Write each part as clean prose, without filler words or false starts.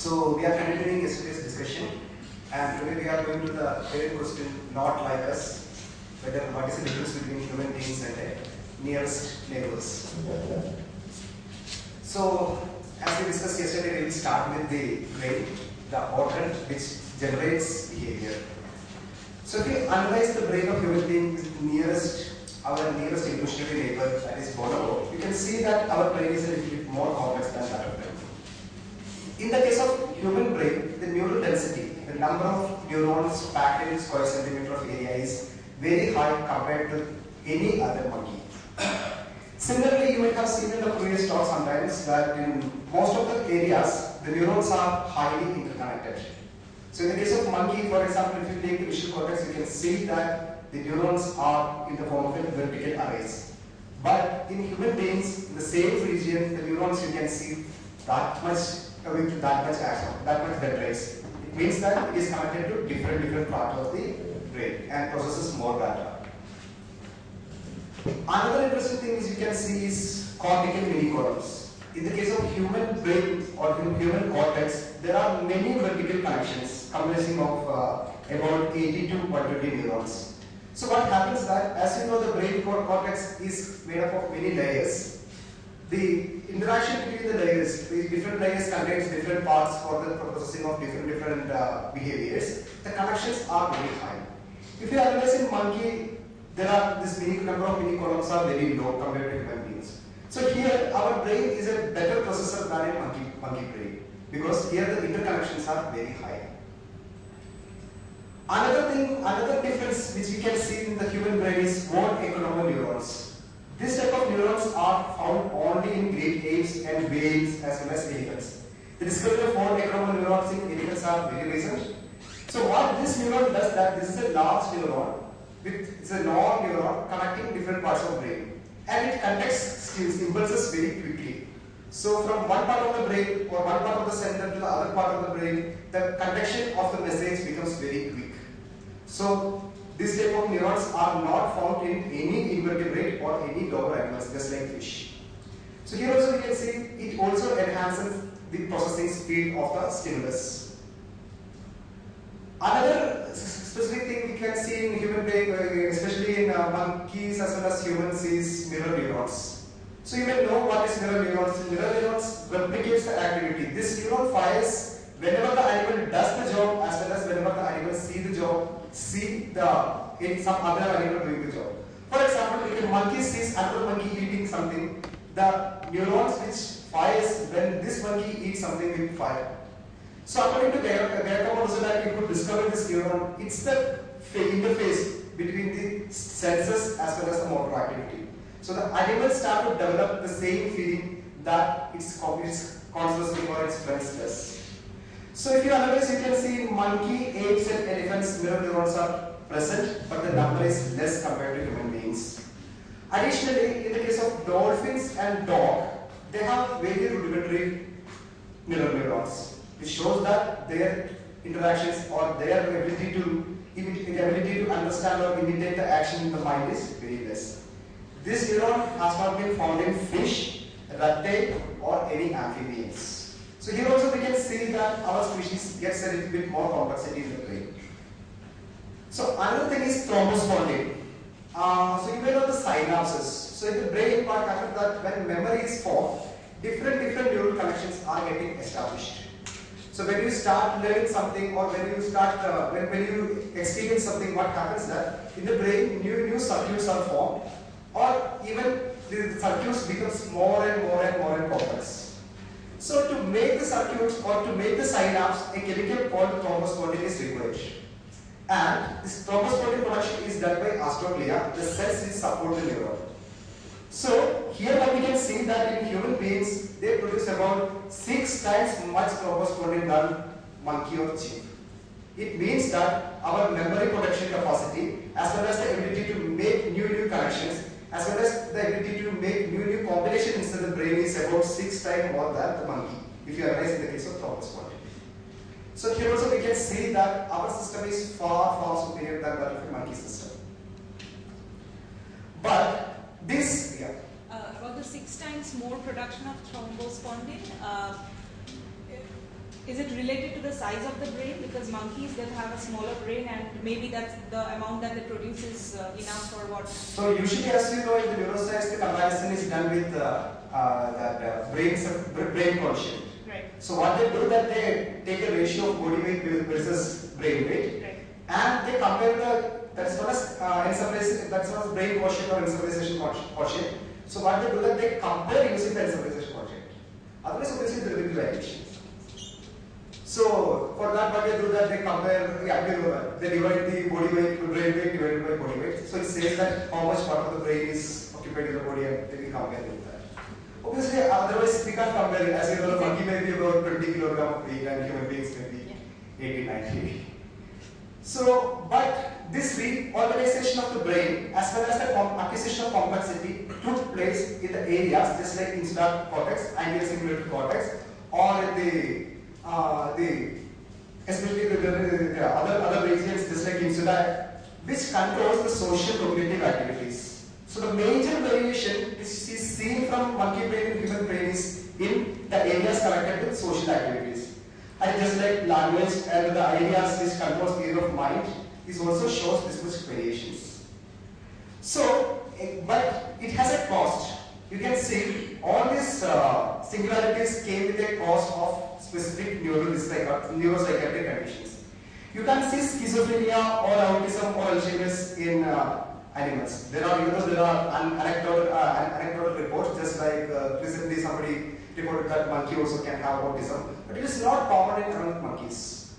So we are continuing yesterday's discussion, and today we are going to the third question, not like us, whether what is the difference between human beings and nearest neighbors. So as we discussed yesterday, we will start with the brain, the organ which generates behavior. So if we analyze the brain of human beings our nearest evolutionary neighbor, that is bonobo, you can see that our brain is a little bit more complex than that of them. In the case of human brain, the neural density, the number of neurons packed in square centimeter of area is very high compared to any other monkey. Similarly, you might have seen in the previous talk sometimes that in most of the areas, the neurons are highly interconnected. So in the case of monkey, for example, if you take the visual cortex, you can see that the neurons are in the form of vertical arrays. But in human beings, in the same region, the neurons you can see that much with that much axon, that much dendrites. It means that it is connected to different parts of the brain and processes more data. Another interesting thing is you can see is cortical mini columns. In the case of human brain or human cortex, there are many vertical connections comprising of about 80 to 120 neurons. So what happens that, as you know, the brain cortex is made up of many layers. The interaction between the layers, the different layers contains different parts for the processing of different behaviors. The connections are very high. If you analyze in monkey, there are this number of mini columns are very low compared to human beings. So here our brain is a better processor than a monkey brain, because here the interconnections are very high. Another difference which we can see in the human brain is von Economo neurons. This type of neurons are found only in great apes and whales as well as elephants. The discovery of von Economo neurons in elephants are very recent. So what this neuron does, that this is a large neuron, it's a long neuron connecting different parts of brain, and it conducts impulses very quickly. So from one part of the brain or one part of the center to the other part of the brain, the conduction of the message becomes very quick. So this type of neurons are not found in any invertebrate or any lower animals, just like fish. So here also you can see it also enhances the processing speed of the stimulus. Another specific thing we can see in human brain, especially in monkeys as well as humans, is mirror neurons. So you may know what is mirror neurons. Mirror neurons replicates the activity. This neuron fires whenever the animal does the job as well as whenever the animal sees the job, some other animal doing the job. For example, if a monkey sees another monkey eating something, the neurons which fires when this monkey eats something will fire. So according to Giacomo you could discover this neuron. It's the interface between the senses as well as the motor activity. So the animals start to develop the same feeling that its consciously or its friends does. So if you analyze, you can see in monkey, apes and elephants, mirror neurons are present, but the number is less compared to human beings. Additionally, in the case of dolphins and dog, they have very rudimentary mirror neurons, which shows that their interactions or their ability to understand or imitate the action in the mind is very less. This neuron has not been found in fish, reptile or any amphibians. So here also we can see that our species gets a little bit more complexity in the brain. So another thing is thrombospondin. So you may know the synapses. So in the brain part happens that when memory is formed, different neural connections are getting established. So when you start learning something or when you start when you experience something, what happens that in the brain new circuits are formed, or even the circuits becomes more and complex. So to make the circuits or to make the synapse, a chemical called thrombospondin is required. And this thrombospondin production is done by astroglia, the cells which support the neuron. So here what we can see that in human beings, they produce about 6 times much thrombospondin than monkey or chimp. It means that our memory production capacity as well as the ability to make new connections as well as the ability to make new combinations in the brain is about 6 times more than the monkey, if you analyze in the case of thrombospondin. So here also we can see that our system is far superior than that of a monkey system. But this, about the 6 times more production of thrombospondin, Is it related to the size of the brain? Because monkeys that have a smaller brain, and maybe that's the amount that they produce is enough for what? So usually, as you know, in the neuroscience, the comparison is done with brain quotient. Right. So what they do that they take a ratio of body weight versus brain weight, right, and they compare that's known as brain quotient or encephalization quotient. So what they do that they compare using the encephalization quotient. Otherwise, obviously there will be variations. So for that, what they do that they compare, they divide the body weight to brain weight divided by body weight. So it says that how much part of the brain is occupied in the body, and they will compare with that. Obviously, otherwise we can't compare it. As you know, the monkey may be about 20 kilogram weight and human beings may be 80, 90. So, but this reorganization of the brain as well as the acquisition of complexity took place in the areas just like insula cortex, anterior cingulate cortex, or especially the other regions just like insula, which controls the social cognitive activities. So the major variation which is seen from monkey brain and human brain is in the areas connected with social activities. And just like language and the ideas which controls the area of mind, this also shows this much variations. So, but it has a cost. You can see all these singularities came with a cost of specific neuropsychiatric conditions. You can see schizophrenia or autism or Alzheimer's in animals. There are, anecdotal reports, just like recently somebody reported that monkey also can have autism, but it is not common in adult monkeys.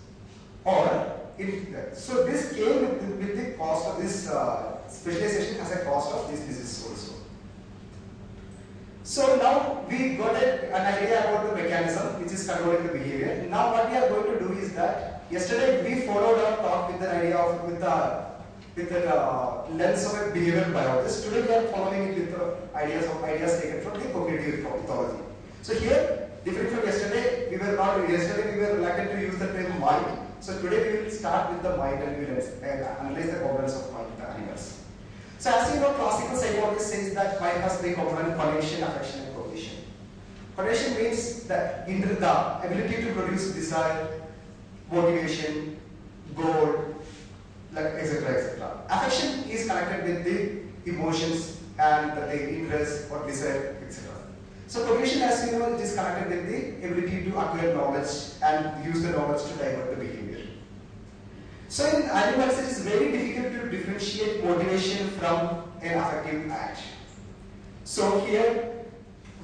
So this came with the cost of this specialization has a cost of this disease also. So now we got an idea about the mechanism which is controlling the behavior. Now what we are going to do is that yesterday we followed our talk with the idea of with the lens of a behavioral biologist. Today we are following it with the ideas taken from the cognitive ethology. So here, different from yesterday, we were reluctant to use the term mind. So today we will start with the mind and we will analyze the components of mind in the animals. So as you know, classical psychology says that mind has three components: cognition, affection, and cognition. Cognition means the ability to produce desire, motivation, goal, etc., etc. Affection is connected with the emotions and the interest or desire, etc. So cognition, as you know, it is connected with the ability to acquire knowledge and use the knowledge to divert the behavior. So in animals, it is very difficult to differentiate motivation from an affective act. So here,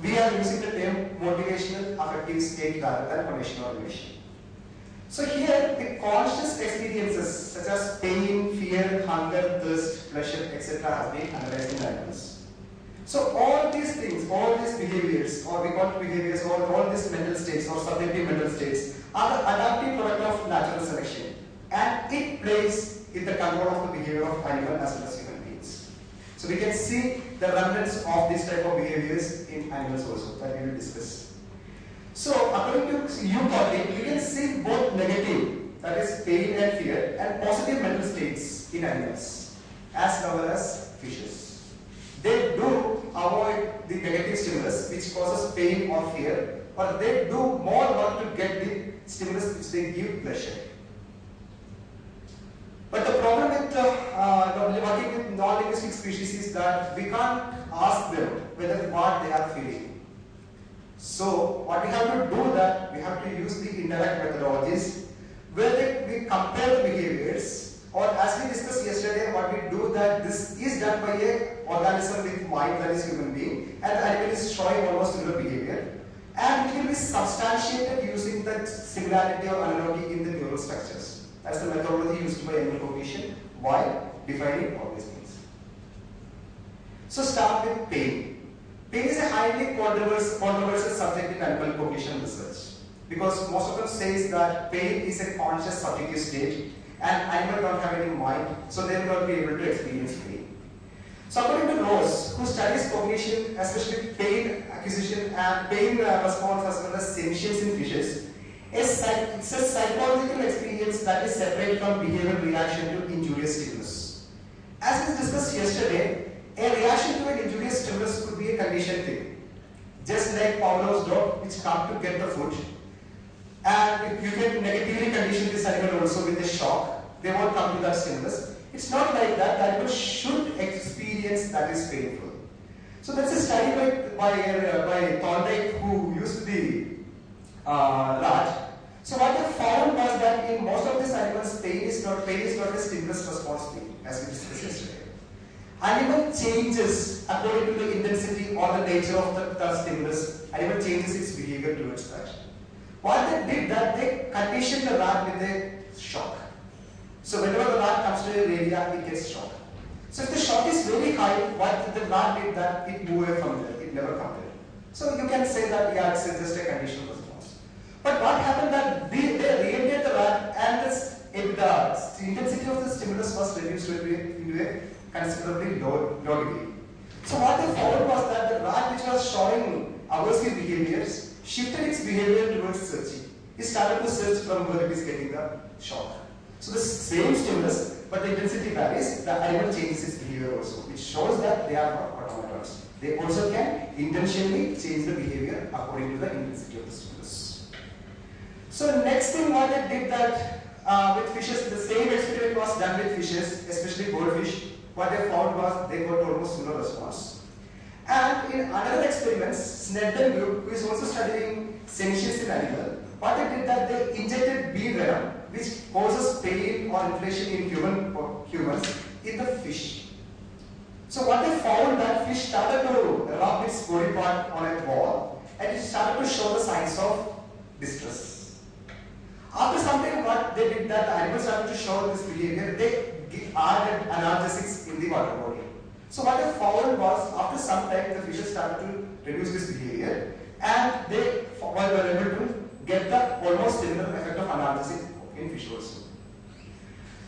we are using the term motivational affective state rather than cognitional relation. So here, the conscious experiences such as pain, fear, hunger, thirst, pleasure, etc. has been analyzed in animals. So all these things, all these behaviors, or we call it behaviors, or all these mental states or subjective mental states are the adaptive product of natural selection, and it plays in the control of the behavior of animal as well as human beings. So we can see the remnants of this type of behaviors in animals also that we will discuss. So according to you can see both negative, that is pain and fear, and positive mental states in animals as well as fishes. They do avoid the negative stimulus which causes pain or fear, or they do more work to get the stimulus which they give pleasure. But the problem with working with non-linguistic species is that we can't ask them whether what they are feeling. So what we have to do that we have to use the indirect methodologies where we compare the behaviors. Or as we discussed yesterday, what we do that this is done by a organism with mind, that is human being, and the animal is showing almost similar behavior, and it will be substantiated using the similarity or analogy in the neural structures. That's the methodology used by animal cognition while defining all these things. So start with pain. Pain is a highly controversial subject in animal cognition research because most of them says that pain is a conscious subjective state and animals don't have any mind, so they will not be able to experience pain. So according to Rose, who studies cognition, especially pain acquisition and pain response as well as sentience in fishes, it's a psychological experience that is separate from behavioral reaction to injurious stimulus. As we discussed yesterday, a reaction to an injurious stimulus could be a conditioned thing. Just like Pavlov's dog which comes to get the food, And if you can negatively condition this animal also with a shock, they won't come to that stimulus. It's not like that. The animal should experience that is painful. So that's a study by Thorndike, who used the rat. So what they found was that in most of these animals, pain is not a stimulus response thing, as we discussed yesterday. Animal changes according to the intensity or the nature of the stimulus. Animal changes its behavior towards that. What they did that they conditioned the rat with a shock. So whenever the rat comes to an area, it gets shocked. So if the shock is very high, what the rat did that it moved away from there. It never come there. So you can say that yeah, it's just a conditional response. But what happened that they reacted the rat, and the intensity of the stimulus was reduced into a considerably low degree. So what they found was that the rat which was showing aversive behaviors shifted its behavior towards searching. It started to search from where it is getting the shock. So the same stimulus, but the intensity varies, the animal changes its behavior also, which shows that they are not automatons. They also can intentionally change the behavior according to the intensity of the stimulus. So next thing what they did that with fishes, the same experiment was done with fishes, especially goldfish. What they found was they got almost similar response. And in another experiment, Snedden group, who is also studying senescence in animal, what they did that they injected bee venom, which causes pain or inflammation in humans in the fish. So what they found that fish started to rub its body part on a wall, and it started to show the signs of distress. After some time, what they did that the animals started to show this behavior, they added analgesics in the water body. So what they found was after some time the fishes started to reduce this behavior, and they were able to get the almost similar effect of analgesic in fish also.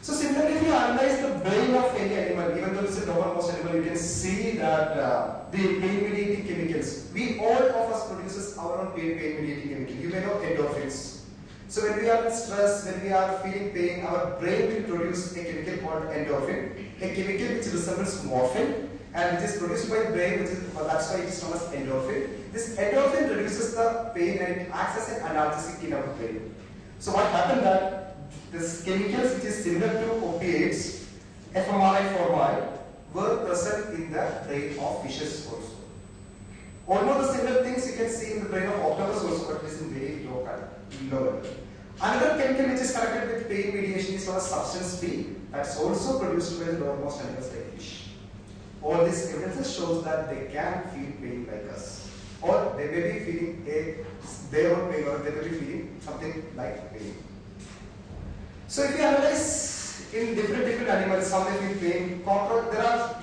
So similarly, if you analyze the brain of any animal, even though it's a lowermost animal, you can see that the pain-mediating chemicals, we all of us produces our own pain-mediating chemical. You may know endorphins. So when we are in stress, when we are feeling pain, our brain will produce a chemical called endorphin, a chemical which resembles morphine, and which is produced by the brain, that's why it is known as endorphin. This endorphin reduces the pain and it acts as an analgesic in our brain. So what happened that these chemicals which is similar to opiates, fMRI formamide, were present in the brain of fishes also. Almost the similar things you can see in the brain of octopus also, but it is in very low level. Another chemical which is connected with pain mediation is known as substance P, that's also produced by the lowermost animals like fish. All this evidence shows that they can feel pain like us, or they may be feeling their own pain, or they may be feeling something like pain. So if you analyze in different animals how they feel pain,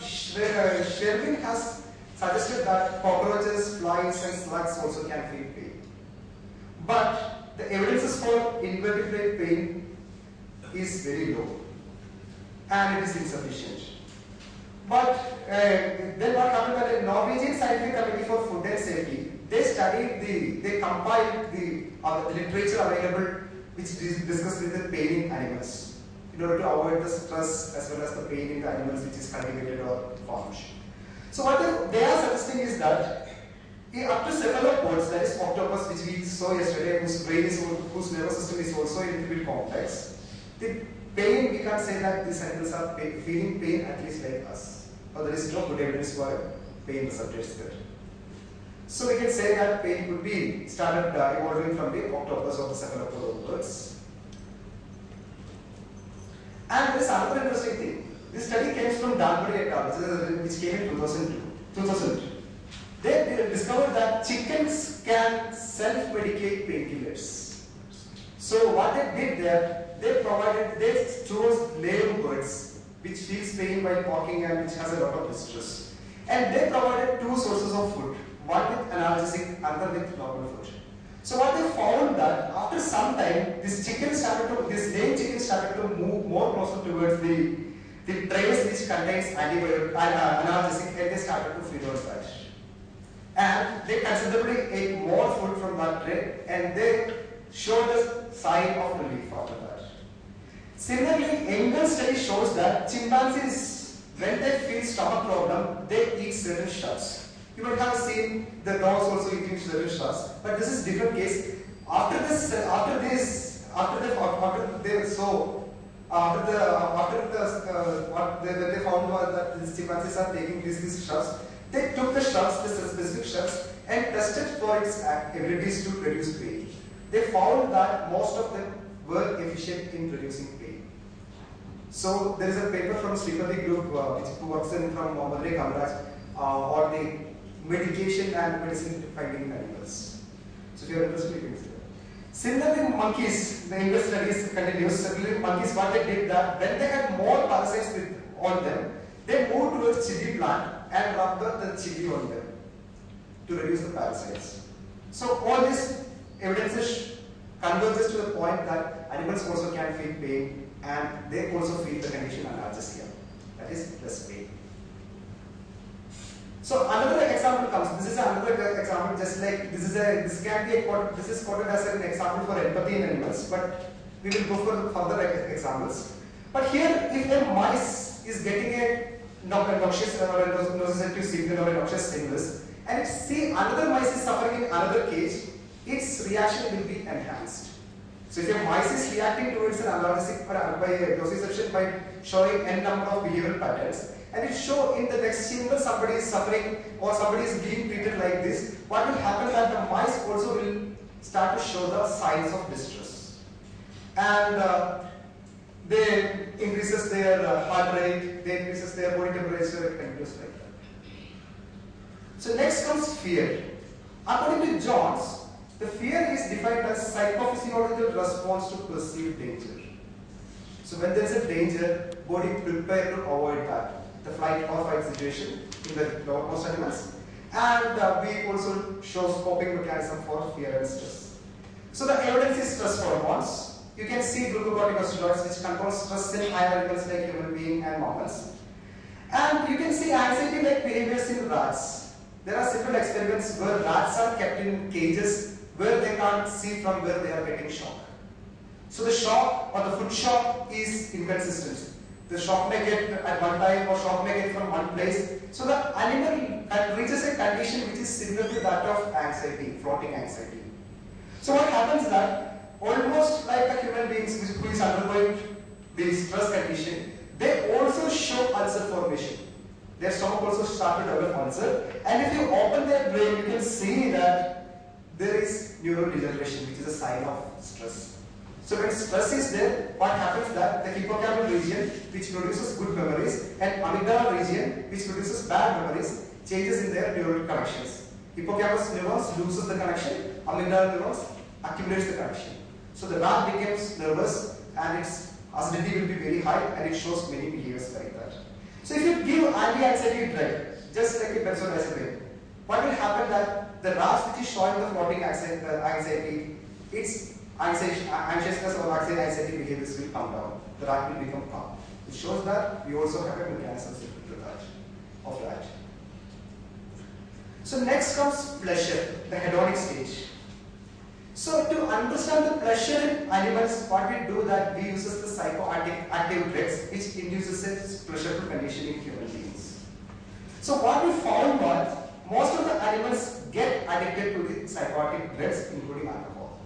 Sherwin has suggested that cockroaches, flies and slugs also can feel pain. But the evidences for invertebrate pain is very low and it is insufficient. But then what happened that the Norwegian Scientific Committee for Food and Safety, they compiled the literature available which discussed with the pain in animals in order to avoid the stress as well as the pain in the animals which is cultivated or farmed. So what they are suggesting is that up to cephalopods, that is octopus which we saw yesterday, whose nervous system is also a little bit complex, the pain, we can't say that these animals are feeling pain at least like us. Or there is no good evidence for pain receptors there. So we can say that pain could be started evolving from the octopus or the cephalopod onwards. And there is another interesting thing. This study came from Danbury et al., which came in 2002. They discovered that chickens can self-medicate painkillers. So what they did there, they chose lame birds which feels pain while walking and which has a lot of distress. And they provided two sources of food, one with analgesic, another with normal food. So what they found that after some time, this lame chicken started to move more closer towards the trays which contains analgesic, and they started to feed on that. And they considerably ate more food from that tray, and they showed a sign of relief after that. Similarly, Engel study shows that chimpanzees, when they feel stomach problem, they eat certain stuffs. You might have seen the dogs also eating certain stuffs, but this is different case. After they what they found was that these chimpanzees are taking these shrubs. They took the shrubs, the specific shrubs, and tested for its abilities to produce pain. They found that most of them were efficient in producing pain. So there is a paper from Sripati group who works in from Madurai Kamaraj on the medication and medicine finding animals. So if you are interested, you can see that. Similarly, monkeys, the English studies continues. Similarly, monkeys, what they did that when they had more parasites on them, they moved towards chili plant and rubbed the chili on them to reduce the parasites. So all this evidence converges to the point that animals also can feel pain and they also feel the condition analgesia, that is less pain. So another example comes. This is another example, just like this is quoted as an example for empathy in animals, but we will go for further examples. But here, if a mice is getting a noxious or a nociceptive signal or a noxious stimulus, and see another mice is suffering in another cage, its reaction will be enhanced. So if a mice is reacting towards an analgesic by nociception by showing n number of behavioral patterns, and it show in the next chamber somebody is suffering or somebody is being treated like this, what will happen that the mice also will start to show the signs of distress. And they increases their heart rate, they increases their body temperature, it continues like that. So next comes fear. According to Jones, the fear is defined as psychophysiological response to perceived danger. So when there is a danger, body prepare to avoid that. The flight or fight situation in the most animals, and we also shows coping mechanism for fear and stress. So the evidence is stress hormones. You can see glucocorticosteroids which control stress in higher animals like human being and mammals. And you can see anxiety-like behaviors in rats. There are several experiments where rats are kept in cages where they can't see from where they are getting shock. So the shock or the food shock is inconsistent. The shock may get at one time or shock may get from one place. So the animal reaches a condition which is similar to that of anxiety, floating anxiety. So what happens that almost like the human beings who is undergoing the stress condition, they also show ulcer formation. Their stomach also start to develop ulcer, and if you open their brain, you can see that there is neural degeneration, which is a sign of stress. So when stress is there, what happens that the hippocampal region, which produces good memories, and amygdala region, which produces bad memories, changes in their neural connections. Hippocampus neurons loses the connection, amygdala neurons accumulates the connection. So the rat becomes nervous and its acidity will be very high and it shows many behaviors like that. So if you give anti-anxiety drug, just like a benzodiazepine, what will happen that the rats which is showing the floating anxiety, its anxiousness or anxiety behaviors will come down. The rat will become calm. It shows that we also have a mechanism to that of that. So next comes pleasure, the hedonic stage. So to understand the pleasure in animals, what we do that we use the psychoactive drugs which induces a pleasurable condition in human beings. So what we found was most of the animals get addicted to the psychoactive drugs, including alcohol.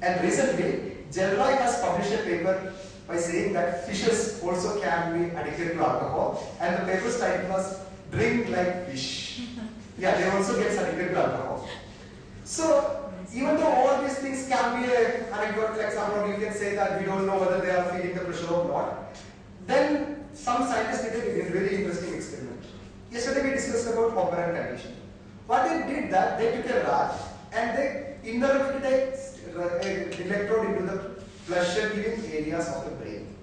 And recently, Gelroy has published a paper by saying that fishes also can be addicted to alcohol, and the paper's title was "Drink Like Fish." Yeah, they also get addicted to alcohol. So even though all these things can be an anecdotal example, or you can say that we don't know whether they are feeling the pressure or not, then some scientists did a very interesting experiment. Yesterday we discussed about operant condition. What they did that they took a rat and they inserted an electrode into the pleasure-giving areas of the brain.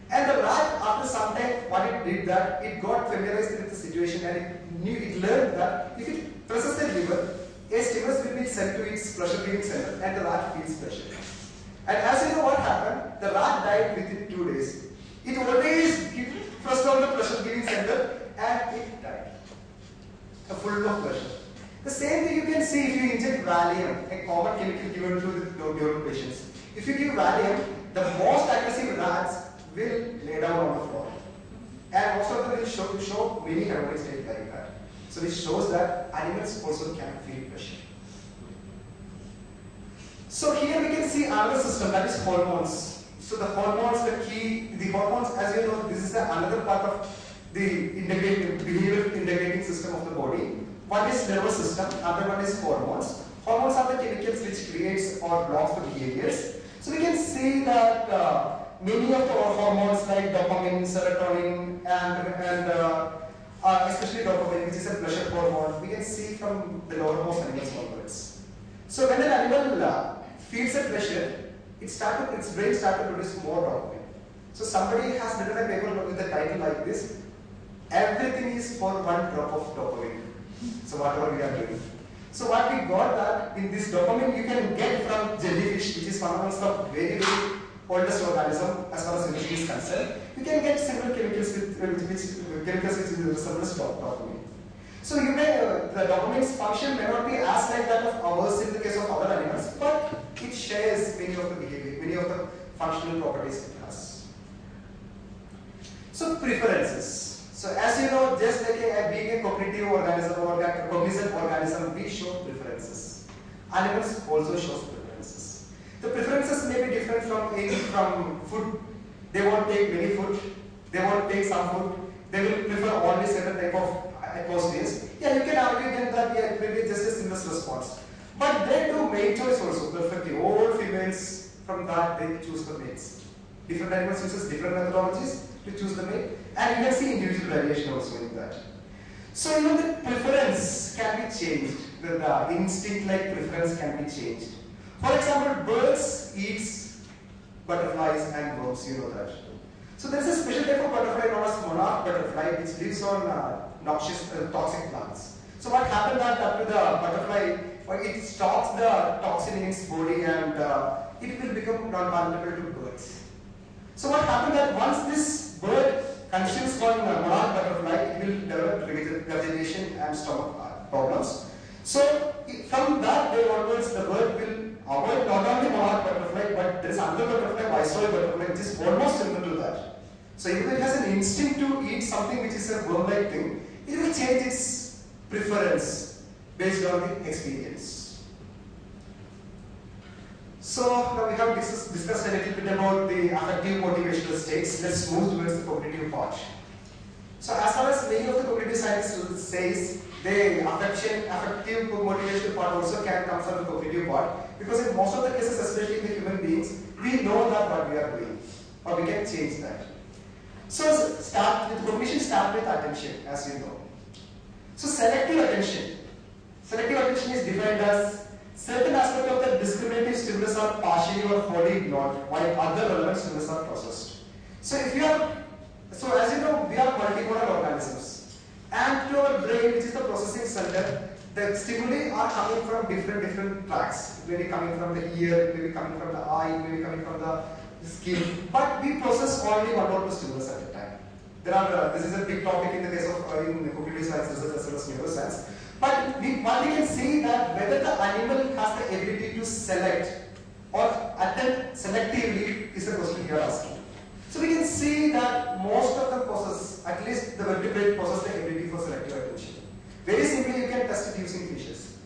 And the rat, after some time, what it did that it got familiarized with the situation and it learned that if it presses the liver, a stimulus will be sent to its pleasure-giving center and the rat feels pleasure. And as you know what happened, the rat died within 2 days. It always pressed on the pleasure-giving center and it died. Full of pleasure. The same thing you can see if you inject Valium, a common chemical given to the neural patients. If you give Valium, the most aggressive rats will lay down on the floor. And most of them will show many hedonic states like that. So it shows that animals also can feel pleasure. So here we can see another system, that is hormones. So the hormones, the hormones, as you know, this is another part of the behavior integrating system of the body. One is nervous system, other one is hormones. Hormones are the chemicals which creates or blocks the behaviors. So we can see that many of the hormones like dopamine, serotonin, and especially dopamine, which is a pleasure hormone, we can see from the lowermost animals onwards. So when an animal feels a pleasure, its brain starts to produce more dopamine. So somebody has written a paper with a title like this: everything is for one drop of dopamine. So whatever we are doing. So what we got that in this dopamine you can get from jellyfish, which is one of the very oldest organism as far as energy is concerned. You can get several chemicals which resembles dopamine. So you may the dopamine's function may not be as like that of ours in the case of other animals, but it shares many of the behavior, many of the functional properties it has. So preferences. So as you know, just like being a cognitive organism or a cognizant organism, we show preferences. Animals also show preferences. The preferences may be different from food. They won't take many food. They won't take some food. They will prefer only certain type of atmospheres. Yeah, you can argue then that yeah, maybe just a similar response. But they do mate choice also perfectly. All females from that they choose the mates. Different animals uses different methodologies to choose the mate, and you can see individual variation also in that. So even the preference can be changed. The instinct-like preference can be changed. For example, birds eats butterflies and worms. You know that. So there is a special type of butterfly known as monarch butterfly, which lives on noxious, toxic plants. So what happened that after the butterfly, it stocks the toxin in its body and it will become non-palatable to birds. So what happened that once this bird consumes one monarch butterfly, it will develop regurgitation and stomach problems. So from that day onwards, the bird will avoid not only monarch butterfly, but there is another butterfly, viceroy butterfly, which is almost similar to that. So even though it has an instinct to eat something which is a worm-like thing, it will change its preference based on the experience. So now we have discussed a little bit about the affective motivational states. Let's move towards the cognitive part. So as far as many of the cognitive science says, the affective motivational part also can come from the cognitive part, because in most of the cases, especially in the human beings, we know that what we are doing, or we can change that. So cognition starts with attention, as you know. So selective attention. Selective attention is defined as certain aspects of the discriminative stimulus are partially or wholly ignored, while other relevant stimulus are processed. So as you know, we are multimodal organisms, and to our brain, which is the processing center, the stimuli are coming from different tracks. Maybe coming from the ear, maybe coming from the eye, maybe coming from the skin. But we process only one or two stimulus at a time. This is a big topic in the case of in cognitive science research as well as neuroscience. But we can see that whether the animal has the ability to select or attend selectively is the question you are asking. So we can see that most of them possess, at least the vertebrate possess the ability for selective attention. Very simply, you can test it using fishes.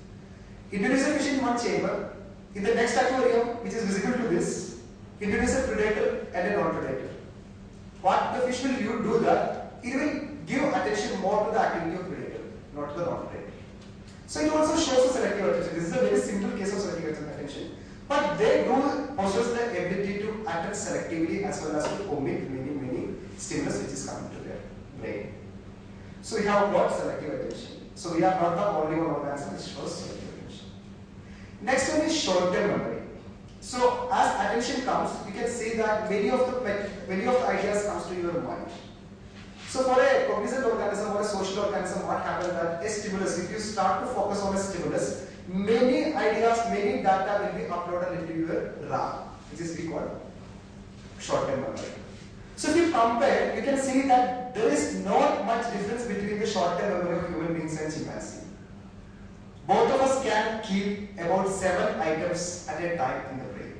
Introduce a fish in one chamber. In the next aquarium, which is visible to this, introduce a predator and a non-predator. What the fish will do that, it will give attention more to the activity of predator, not to the non-predator. So it also shows the selective attention. This is a very simple case of selective attention. But they do possess the ability to attend selectively as well as to omit many stimulus which is coming to their brain. So we have got selective attention. So we are not the only one organism which shows selective attention. Next one is short-term memory. So as attention comes, you can see that many of the ideas comes to your mind. So for a cognizant organism or a social organism, what happens that a stimulus, if you start to focus on a stimulus, many ideas, many data will be uploaded into your RAM, which is we call short-term memory. So if you compare, you can see that there is not much difference between the short-term memory of human beings and chimpanzee. Both of us can keep about 7 items at a time in the brain.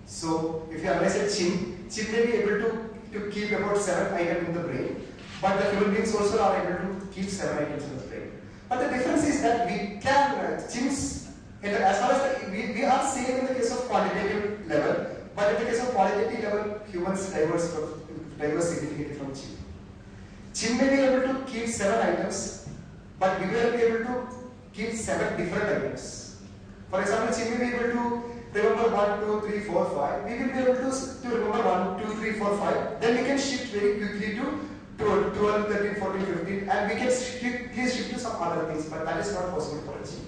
So if you analyze a chimp may be able to keep about 7 items in the brain, but the human beings also are able to keep 7 items in the brain. But the difference is that we can, chimps And as far as we are same in the case of quantitative level, but in the case of qualitative level, humans diverse significantly from chimp. Chimp may be able to keep 7 items, but we will be able to keep 7 different items. For example, chimp may be able to remember 1, 2, 3, 4, 5. We will be able to remember 1, 2, 3, 4, 5. Then we can shift very quickly to 12, 13, 14, 15, and we can shift to some other things, but that is not possible for a chimp.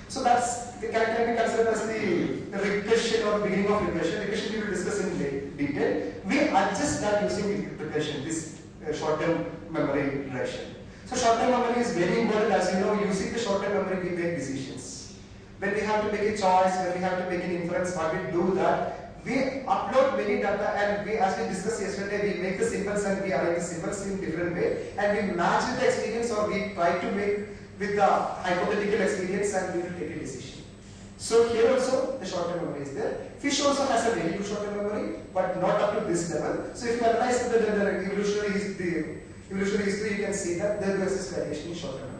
So that's can be considered as the regression or beginning of regression. Regression we will discuss in detail. We adjust that using regression, this short-term memory regression. So short-term memory is very important. As you know, using the short-term memory we make decisions. When we have to make a choice, when we have to make an inference, what we do that, we upload many data, and we, as we discussed yesterday, we make the symbols and we arrange the symbols in different way, and we match with the experience, or we try to make with the hypothetical experience, and we will take a decision. So here also the short-term memory is there. Fish also has a very good short-term memory, but not up to this level. So if you analyze the evolutionary history, you can see that there is this variation in short-term memory.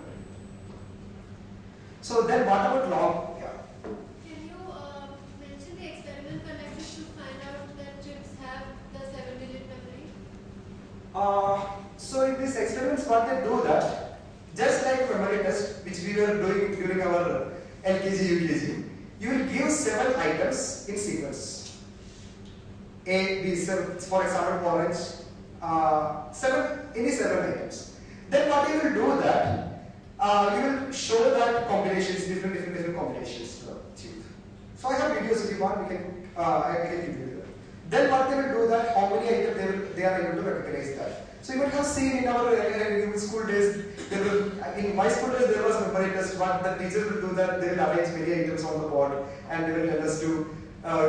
So then what about long? Yeah. Can you mention the experiment conducted to find out that chimps have the 7-digit memory? So in these experiments, what they do that, just like memory test, which we were doing during our LKG, UKG, you will give 7 items in sequence. A, B, 7, for example, orange, 7 items. Then what you will do that, you will show that combinations, different combinations to the chimp. So I have videos if you want, we can, I can give you that. Then what they will do that, how many items they are able to recognize that. So you might have seen in our school days, in my school days there was memory test, but the teacher will do that, they will arrange many items on the board, and they will tell us to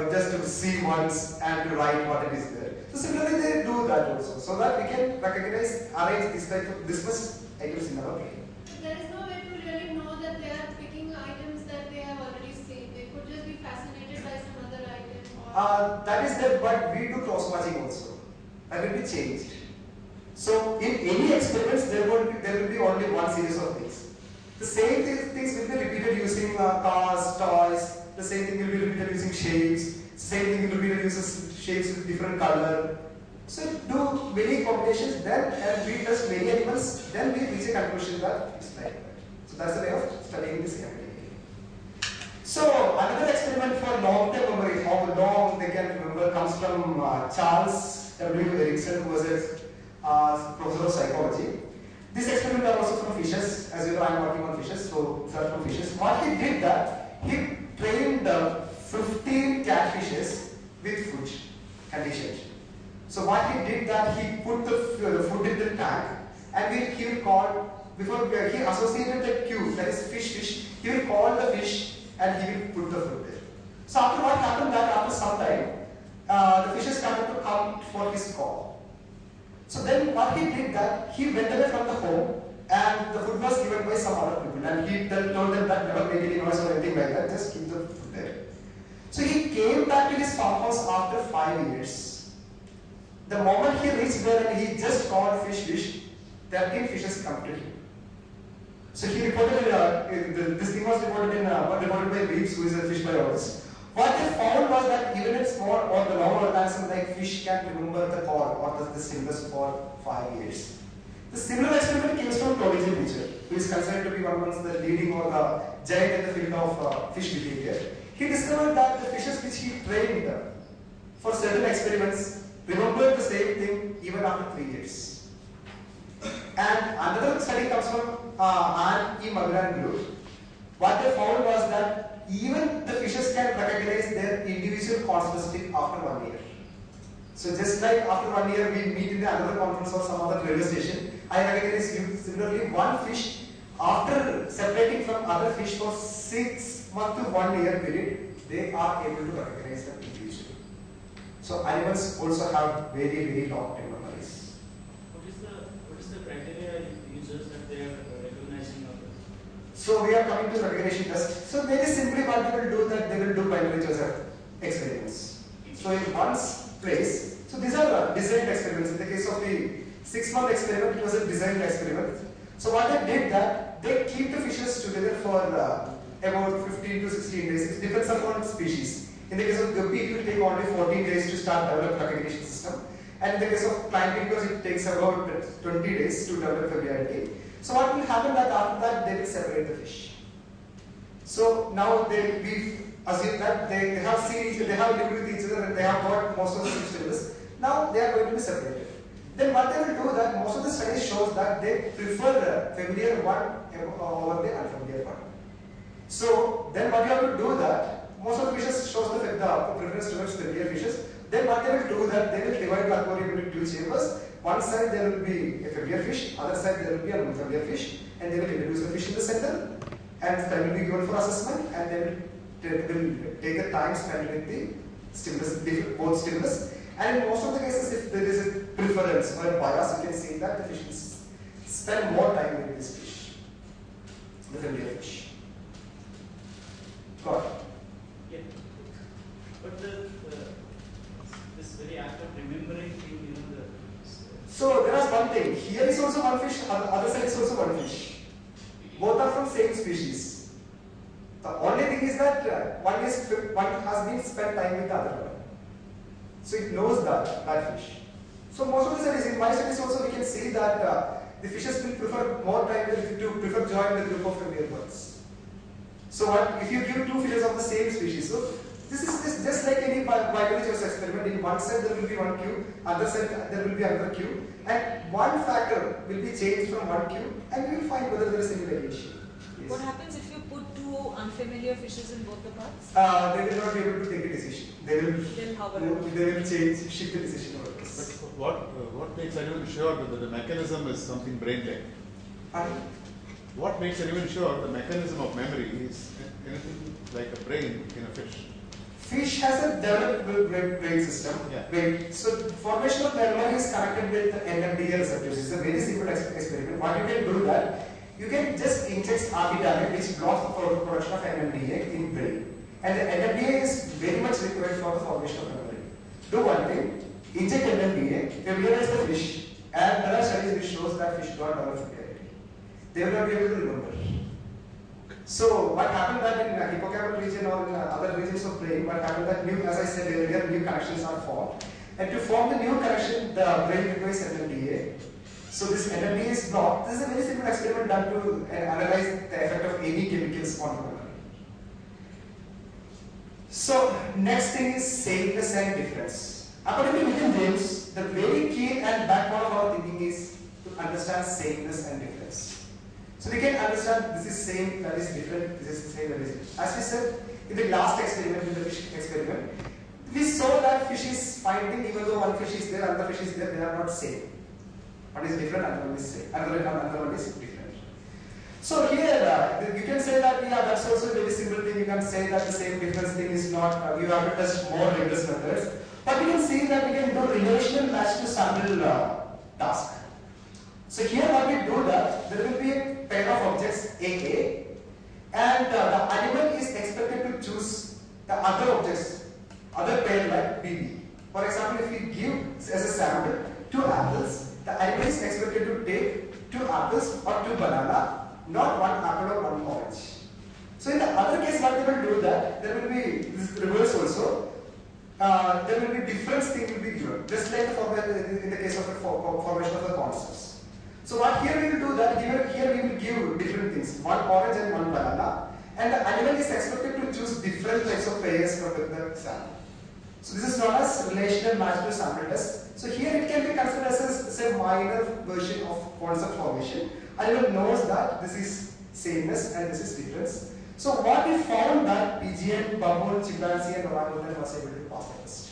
just to see once and to write what it is there. So similarly they do that also, so that we can recognize, arrange this much items in our brain. There is no way to really know that they are picking items that they have already seen. They could just be fascinated by some other item. Or That is there, but we do cross-matching also. That will be changed. So in any experiments, there will be only one series of things. The same things will be repeated using cars, toys. The same thing will be repeated using shapes. Same thing will be repeated using shapes with different color. So do many combinations, then and we test many animals, then we reach a conclusion that it's like that. So that's the way of studying this activity. So another experiment for long-term memory, how long they can remember, comes from Charles W. Erickson, who was a professor of psychology. This experiment are also from fishes. As you know, I am working on fishes, so these are from fishes. What he did that, he trained 15 catfishes with food conditions. So what he did that, he put the food in the tank, and he will call, before he associated the cue, that is fish, he will call the fish and he will put the food there. So after what happened that after some time, the fishes started to come for his call. So then what he did that, he went away from the home and the food was given by some other people, and he told them that never make any noise or anything like that, just keep the food there. So he came back to his farmhouse after 5 years. The moment he reached there and he just called fish, 13 fishes come to him. So he reported, this thing was reported by Reeves, who is a fish biologist. What they found was that even a small or the normal organism like fish can remember the call or the symbols for 5 years. The similar experiment came from Tony J. Beecher, who is considered to be one of the leading or the giant in the field of fish behavior. He discovered that the fishes which he trained for certain experiments remembered the same thing even after 3 years. And another study comes from Anne E. Magran group. What they found was that even the fishes can recognize their individual constitutive after 1 year. So just like after 1 year we meet in another conference or some other radio station, I recognize you. Similarly, one fish, after separating from other fish for 6 months to 1 year period, they are able to recognize them individually. So animals also have very, very long-term memories. What is the criteria users that they are recognizing of it? So we are coming to recognition test. So very simply what they will do that they will do binary choice experiments. So in one's place, so these are designed experiments. In the case of the 6-month experiment, it was a designed experiment. So what they did that, they keep the fishes together for about 15 to 16 days. It depends upon species. In the case of guppy, it will take only 14 days to start develop recognition system. And in the case of plankton, it takes about 20 days to develop familiarity. So what will happen that after that they will separate the fish. So now we assume that they have seen each other, they have lived with each other, and they have got most of the stimulus. Now they are going to be separated. Then what they will do that most of the studies shows that they prefer the familiar one over the unfamiliar one. So then what you have to do that most of the fishes shows the preference towards familiar fishes. Then what they will do that they will divide the aquarium into two chambers. One side there will be a familiar fish, other side there will be an unfamiliar fish, and they will introduce the fish in the center, and time will be given for assessment, and they will take the time spent with the stimulus, both stimulus. And in most of the cases, if there is a preference or a bias, you can see that the fish will spend more time with this fish, the familiar fish. Got it? Yeah. But this very act of remembering thing, So there is one thing. Here is also one fish, other side is also one fish. Both are from same species. The only thing is that one has been spent time with the other one. So it knows that fish. So most of the studies, in my studies also, we can see that the fishes will prefer more time to join the group of familiar birds. So what if you give two fishes of the same species? So this is just like any biology experiment. In one side there will be one cube, other side there will be another cube, and one factor will be changed from one cube, and you will find whether there is any variation. Yes. What happens if you put two unfamiliar fishes in both the parts? They will not be able to take a decision. They will shift the decision over this. But what makes anyone sure that the mechanism is something brain-like? What makes anyone sure the mechanism of memory is anything like a brain in a fish? Fish has a developed brain system. Yeah. So formation of memory is connected with the NMDA receptors. It's a very simple experiment. What you can do that, you can just inject arbitamate which blocks the production of NMDA in brain. And the NMDA is very much required for the formation of memory. Do one thing, inject NMDA, familiarize the fish, and there are studies which shows that fish do not develop familiarity. They will not be able to remember. So what happened that in the hippocampal region or in other regions of brain, what happened that as I said earlier, new connections are formed. And to form the new connection, the brain requires NMDA. So this NMDA is blocked. This is a very simple experiment done to analyze the effect of any chemicals on the memory. So next thing is sameness and difference. According to William James, the very key and backbone of our thinking is to understand sameness and difference. So we can understand this is same, that is different, this is the same, that is different. As we said in the last experiment, in the fish experiment, we saw that fish is finding, even though one fish is there, another fish is there, they are not same. One is different, another one is same, another one is different. So here, you can say that, yeah, that's also a very simple thing. You can say that the same difference thing is not, you have to test more rigorous methods. But you can see that we can do relational match to sample task. So here what we do that, there will be a pair of objects AA, and the animal is expected to choose the other objects, other pair like BB. For example, if we give as a sample 2 apples, the animal is expected to take 2 apples or 2 banana, not 1 apple or 1 orange. So in the other case, what they will do that, there will be this reverse also. There will be different thing will be given, just like in the case of the formation of the constants. So what here we will do that, here we will give different things, 1 orange and 1 banana, and the animal is expected to choose different types of pairs from the sample. So this is known as relational match to sample test. So here it can be considered as a minor version of concept formation. Animal knows that this is sameness and this is difference. So what we found that pigeon, baboon, chimpanzee and orangutan was able to pass the test.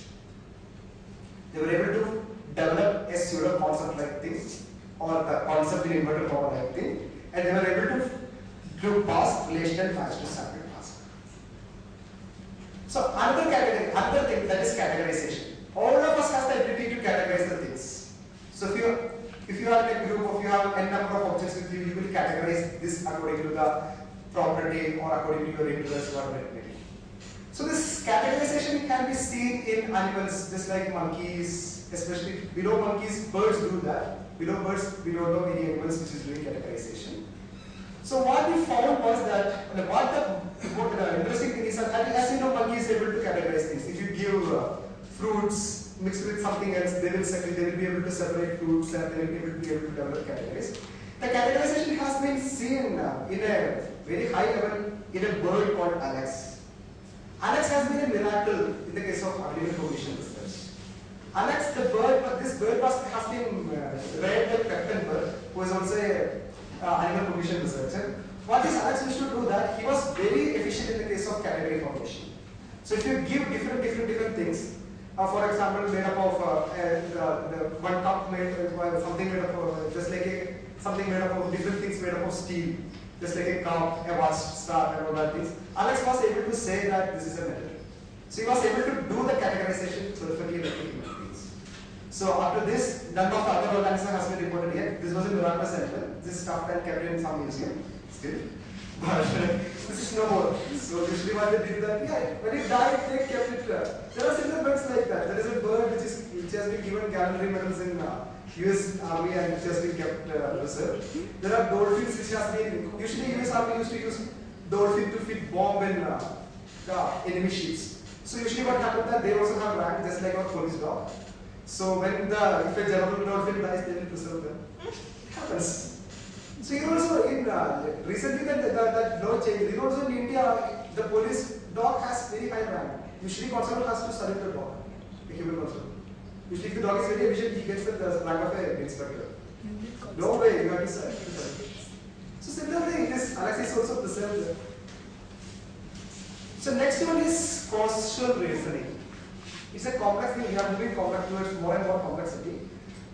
They were able to develop a pseudo concept like this, or the concept in inverted comma like thing, and they were able to pass relational match to sample task. So another thing that is categorization. All of us have the ability to categorize the things. So if you are in a group of, you have n number of objects with you, you will categorize this according to the property or according to your interest or ability. So this categorization can be seen in animals, just like monkeys, especially below monkeys, birds do that. Below birds, we don't know any animals which is doing categorization. So what we found was that, what the interesting thing is that as you know, monkey is able to categorize things. If you give fruits mixed with something else, they will be able to separate fruits and they will be able to develop categories. The categorization has been seen in a very high level in a bird called Alex. Alex has been a miracle in the case of animal cognition research. Alex, this bird has been reared by Captain Bird, who is also a animal cognition researcher. What is Alex used to do that? He was very efficient in the case of category formation. So if you give different things, for example, made up of the one cup made something made up of just like something made up of different things made up of steel, just like a cup, a watch, star, and all that things. Alex was able to say that this is a metal. So he was able to do the categorization perfectly like human beings. So after this, none of the other organisms has been reported yet. This was a miraculous animal. This stuff and kept in some museum still. But this is no more. So usually what they did that, when it died, they kept it. There are similar birds like that. There is a bird which has been given gallantry medals in US Army and which has been kept reserved. There are dolphins which has been, usually US Army used to use dolphin to fit bomb in the enemy ships. So usually what happened that they also have rank just like our police dog. So when if a German dolphin dies, they will preserve them. It happens. So you also in recently that law changed. You also in India, the police dog has very high rank. Usually constable has to salute the dog, the human constable. Usually if the dog is very efficient, he gets the rank of an inspector. No way, you have to salute. So similarly, this Alex is also preserved. So next one is causal reasoning. It's a complex thing. We are moving complex towards more and more complexity.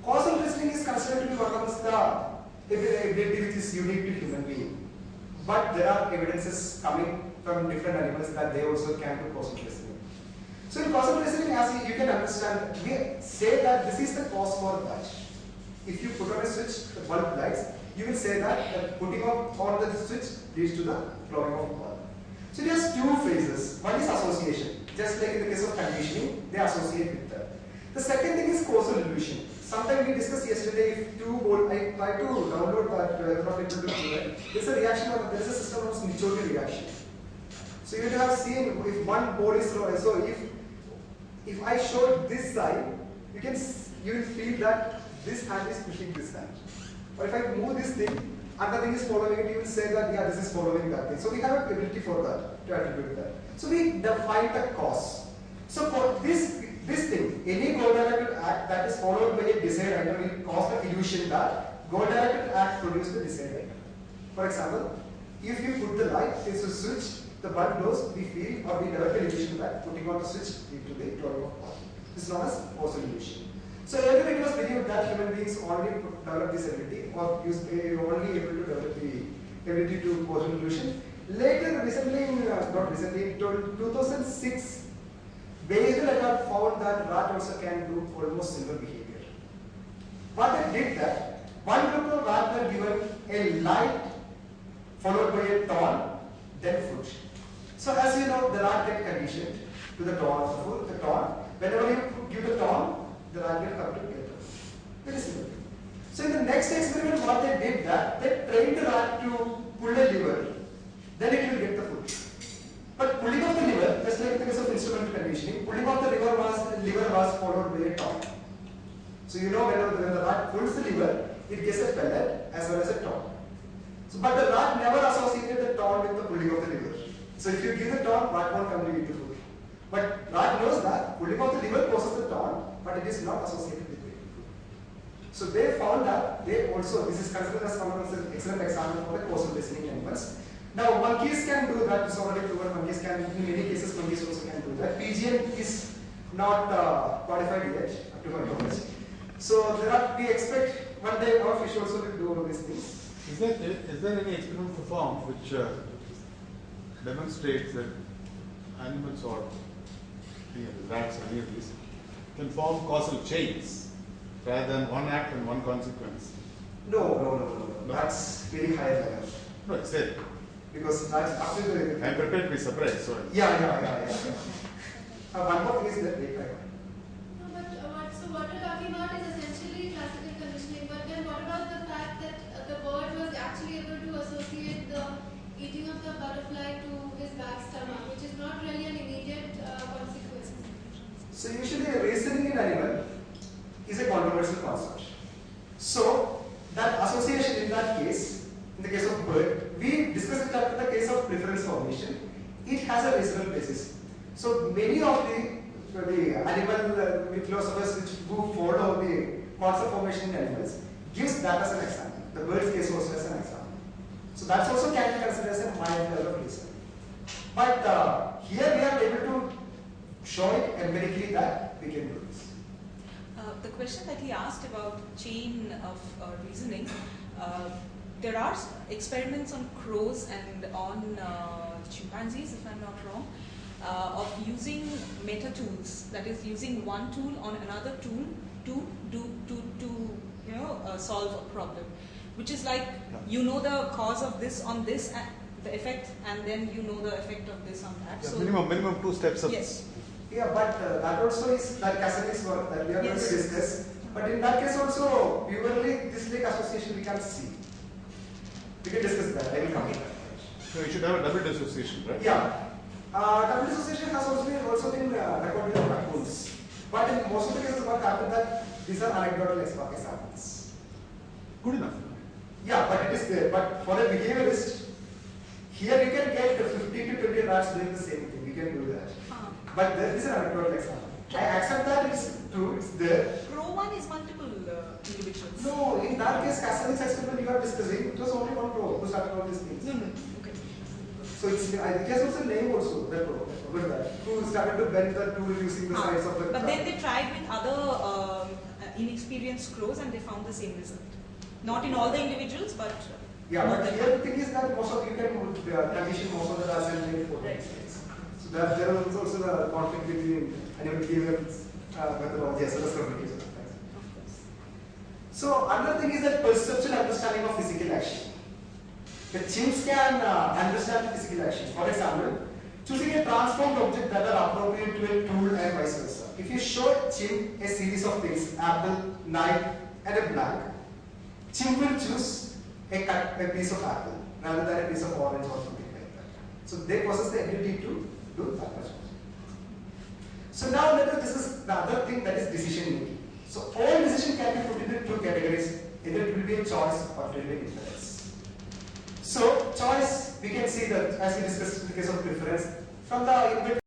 Causal reasoning is considered to be one of the ability which is unique to human being. But there are evidences coming from different animals that they also can do causal reasoning. So in causal reasoning, as you can understand, we say that this is the cause for that. If you put on a switch, the bulb lights, you will say that putting on the switch leads to the glowing of the bulb. So it has two phases. One is association. Just like in the case of conditioning, they associate with that. The second thing is causal illusion. Sometimes we discussed yesterday, if two volt, I tried to download that, I was not able to do that. There's a reaction, there is a system of Nicholi reaction. So you would have seen if one pole is low, so if I showed this side, you will feel that this hand is pushing this hand. Or if I move this thing, another thing is following it, you will say that this is following that thing. So we have an ability for that, to attribute that. So we define the cause. So for this thing, any goal-directed act that is followed by a desired item will cause the illusion that goal-directed act produces the desired item. For example, if you put the light, it's a switch, the bulb glows, we feel or we develop an illusion that putting on the switch leads to the glowing of bulb. This is known as causal illusion. So earlier it was believed that human beings only develop this ability or only able to develop the ability to causal illusion. Later, in 2006, Bayesian et al. Found that rat also can do almost similar behavior. What they did that, one group of rat were given a light followed by a tone, then food. So as you know, the rat get conditioned to the tone of the food, the tone. Whenever you give the tone, the rat will come to get it. Very simple. So in the next experiment, what they did that, they trained the rat to pull a lever, then it will get the food. But pulling of the lever, just like in the case of instrumental conditioning, pulling of the lever was followed by a tone. So you know when the rat pulls the lever, it gets a pellet as well as a tone. So, but the rat never associated the tone with the pulling of the lever. So if you give the tone, rat won't come to eat the food. But rat knows that pulling of the lever causes the tone, but it is not associated with it. So they found that they also, this is considered as an excellent example for the causal reasoning animals. Now monkeys can do that, it's already proven monkeys can, in many cases monkeys also can do that. PGN is not qualified yet, up to my knowledge. So we expect one day our fish also will do all these things. Is there any experiment performed which demonstrates that animals or rats or any of these can form causal chains rather than one act and one consequence? No. That's very high level. No, it's it. Because that's absolutely. I'm prepared to be surprised. Sorry. Yeah. One more thing is that they try. No, but so what you're talking about is essentially classical conditioning. But then what about the fact that the bird was actually able to associate universal constant. So that association in that case, in the case of bird, we discussed it after the case of preference formation. It has a reasonable basis. So many of the animal philosophers who follow the concept formation in animals gives that as an example. The bird's case also as an example. So that's also can be considered as a mild level of reason. But here we are able to show it empirically that we can do this. The question that he asked about chain of reasoning, there are experiments on crows and on chimpanzees, if I'm not wrong, of using meta tools, that is using one tool on another tool to solve a problem, which is like you know the cause of this on this and the effect, and then you know the effect of this on that. Yeah, so minimum 2 steps of yes. Yeah, but that also is that Cassany's work that we are going to discuss. But in that case also, purely this link association we can see. We can discuss that. I will come to that. So you should have a double dissociation, right? Yeah. Double dissociation has also been recorded in raccoons. But in most of the cases, what happened that these are anecdotal examples. Good enough. Yeah, but it is there. But for a behaviorist, here we can get 15 to 20 rats doing the same thing. We can do that. But there is an anecdotal example. I accept that it's true, it's there. Crow one is multiple individuals. No, in that case, Cassany's experiment you are discussing, it was only one crow who started all these things. No. Okay. So it has also a name also, that crow, who started to bend the tool using the sides of the But then they tried with other inexperienced crows and they found the same result. Not in all the individuals, but yeah, but here the thing is that most of you can condition most of the rats and make for right. So that there is also the conflict between animal behavior methodology as well as communication. So another thing is that perceptual understanding of physical action. The chimps can understand physical action. For example, choosing a transformed object that are appropriate to a tool and vice versa. If you show a chimp a series of things, apple, knife, and a blank, chimp will choose a piece of apple rather than a piece of orange or something like that. So they possess the ability to do that much. So now let us discuss the other thing, that is decision making. So all decision can be put into two categories. Either it will be a choice or it will be inference. So choice, we can see that as we discussed in the case of preference, from the